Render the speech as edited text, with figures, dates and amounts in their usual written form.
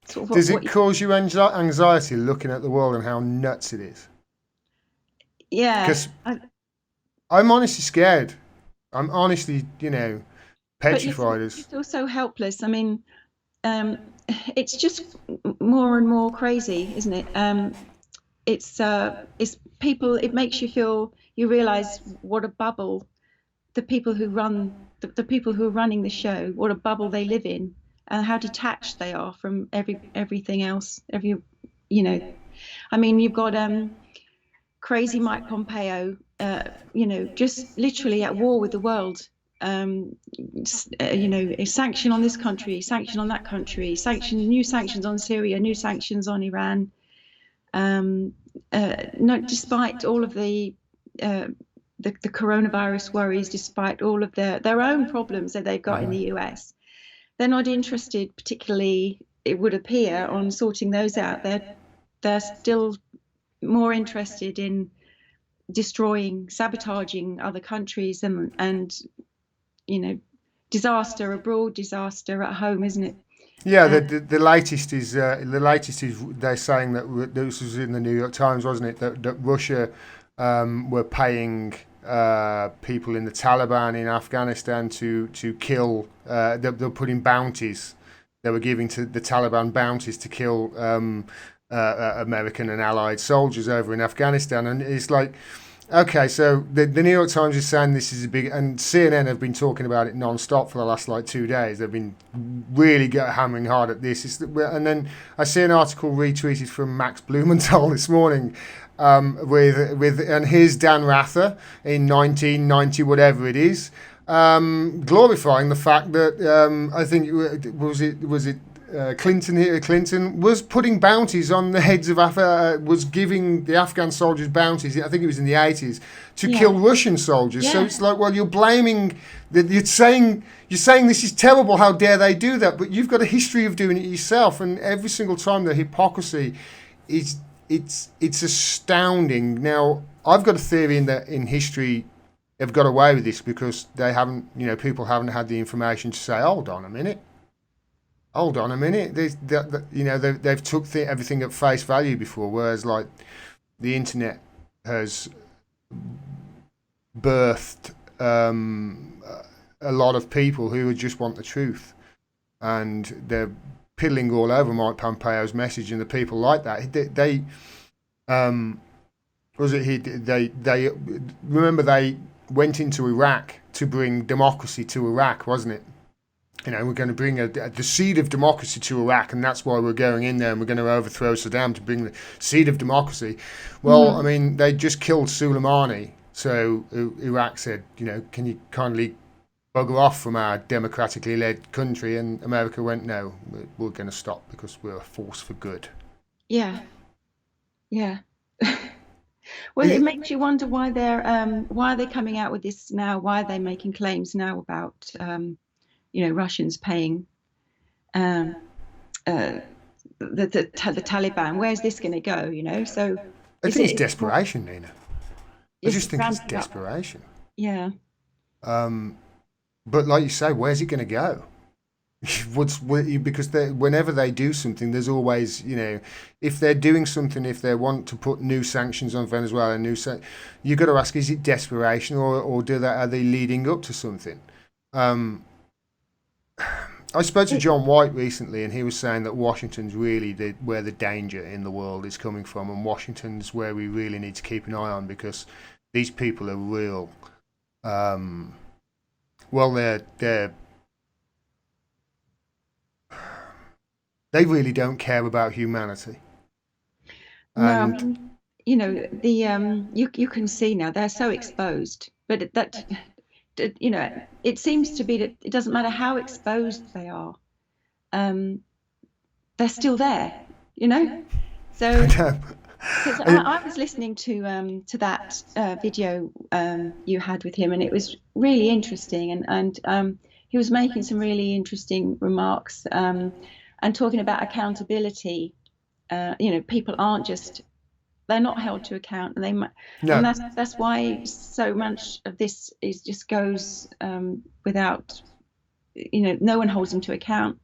sort of Does what it cause you anxiety looking at the world and how nuts it is? yeah. Because I'm honestly scared. I'm honestly, But you petrified you as. feel so helpless. I mean, um, it's just more and more crazy, isn't it? It's people. It makes you feel. You realise what a bubble the people who are running the show, what a bubble they live in, and how detached they are from everything else. I mean, you've got crazy Mike Pompeo, just literally at war with the world. A sanction on this country, sanction on that country, new sanctions on Syria, new sanctions on Iran. No, despite all of uh, the coronavirus worries, despite all of their own problems that they've got in the US, they're not interested, particularly, it would appear, on sorting those out. They're still more interested in destroying, sabotaging other countries, and you know, disaster abroad, disaster at home, isn't it? Yeah, Uh, the latest is they're saying that this was in the New York Times, wasn't it? That Russia were paying people in the Taliban in Afghanistan to kill. They're putting bounties. They were giving to the Taliban bounties to kill American and Allied soldiers over in Afghanistan, and it's like. Okay, so the New York Times is saying this is a big, and CNN have been talking about it non-stop for the last like 2 days. They've been really hammering hard at this. And then I see an article retweeted from Max Blumenthal this morning, with and here's Dan Rather in 1990, whatever it is, glorifying the fact that I think was it Clinton here. Clinton was putting bounties on the heads of was giving the Afghan soldiers bounties. I think it was in the 80s to yeah, kill Russian soldiers. So yeah. it's like, well, you're blaming that. You're saying this is terrible. How dare they do that? But you've got a history of doing it yourself, and every single time the hypocrisy is it's astounding. Now I've got a theory in history they've got away with this because they haven't, people haven't had the information to say, hold on a minute. They've took everything at face value before, whereas like the internet has birthed a lot of people who just want the truth, and they're piddling all over Mike Pompeo's message, and the people like that they um, was it he they remember they went into Iraq to bring democracy to Iraq, wasn't it? We're going to bring the seed of democracy to Iraq, and that's why we're going in there, and we're going to overthrow Saddam to bring the seed of democracy. Well, I Mm. mean, they just killed Soleimani, so Iraq said, can you kindly bugger off from our democratically led country? And America went, no, we're going to stop because we're a force for good. Yeah, yeah. Well, Is it it, makes you wonder why are they coming out with this now? Why are they making claims now about Russians paying um, uh, the Taliban? Where's this going to go? So I is think it's it more desperation, Nina. I is just it think it's ramping up? desperation. Yeah, Um, but like you say, where's it going to go? Because whenever they do something, there's always, if they're doing something, if they want to put new sanctions on Venezuela, you've got to ask, is it desperation, or are they leading up to something? Um, I spoke to it, John White recently, and he was saying that Washington's really where the danger in the world is coming from, and Washington's where we really need to keep an eye on because these people are real. Um, well, they really don't care about humanity, no, I and mean, the you can see now they're so exposed, but it seems to be that it doesn't matter how exposed they are, um, they're still there, you know. I So know. because I, I was listening to that video you had with him, and it was really interesting, and he was making some really interesting remarks, and talking about accountability. People aren't just they're not held to account, and no, that's why so much of this is just goes without. No one holds them to account.